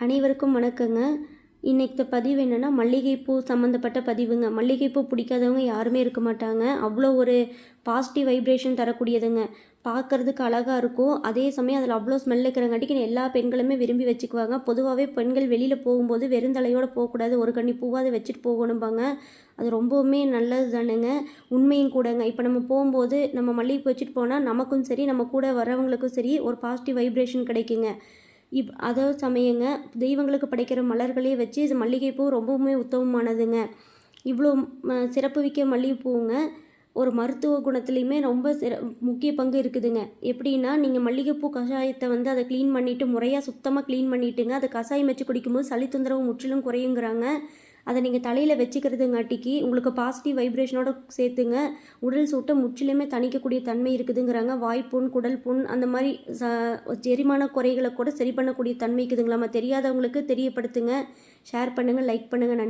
அனைவருக்கும் வணக்கங்க. இன்னைக்கு பதிவு என்னென்னா மல்லிகைப்பூ சம்மந்தப்பட்ட பதிவுங்க. மல்லிகைப்பூ பிடிக்காதவங்க யாருமே இருக்க மாட்டாங்க. அவ்வளோ ஒரு பாசிட்டிவ் வைப்ரேஷன் தரக்கூடியதுங்க. பார்க்குறதுக்கு அழகாக இருக்கும். அதே சமயம் அதில் அவ்வளோ ஸ்மெல் இருக்கிறங்காட்டிக்கு எல்லா பெண்களுமே விரும்பி வச்சுக்குவாங்க. பொதுவாகவே பெண்கள் வெளியில் போகும்போது வெறுந்தலையோடு போகக்கூடாது, ஒரு கன்னி பூவாக வச்சுட்டு போகணும்பாங்க. அது ரொம்பவுமே நல்லது தானுங்க, உண்மையும் கூடங்க. இப்போ நம்ம போகும்போது நம்ம மல்லிகைப்பூ வச்சுட்டு போனால் நமக்கும் சரி, நம்ம கூட வரவங்களுக்கும் சரி ஒரு பாசிட்டிவ் வைப்ரேஷன் கிடைக்குங்க. அதே சமயங்க தெய்வங்களுக்கு படைக்கிற மலர்களே வச்சு இது மல்லிகைப்பூ ரொம்பவுமே உத்தமமானதுங்க. இவ்வளோ சிறப்புமிக்க மல்லிகைப்பூங்க ஒரு மருத்துவ குணத்துலேயுமே ரொம்ப முக்கிய பங்கு இருக்குதுங்க. எப்படின்னா, நீங்கள் மல்லிகைப்பூ கஷாயத்தை அதை க்ளீன் பண்ணிவிட்டு முறையாக சுத்தமாக க்ளீன் பண்ணிவிட்டுங்க அதை கஷாயம் வச்சு குடிக்கும்போது சளி தொந்தரவு முற்றிலும் குறையுங்கிறாங்க. அதை நீங்கள் தலையில் வச்சுக்கிறதுங்காட்டிக்கு உங்களுக்கு பாசிட்டிவ் வைப்ரேஷனோட சேர்த்துங்க உடல் சூட்டை முற்றிலுமே தணிக்கக்கூடிய தன்மை இருக்குதுங்கிறாங்க. வாய்ப்புண், குடல் புண், அந்த மாதிரி செரிமான குறைகளை கூட சரி பண்ணக்கூடிய தன்மை இருக்குதுங்களாமா. தெரியாதவங்களுக்கு தெரியப்படுத்துங்க. ஷேர் பண்ணுங்கள், லைக் பண்ணுங்கள். நன்றி.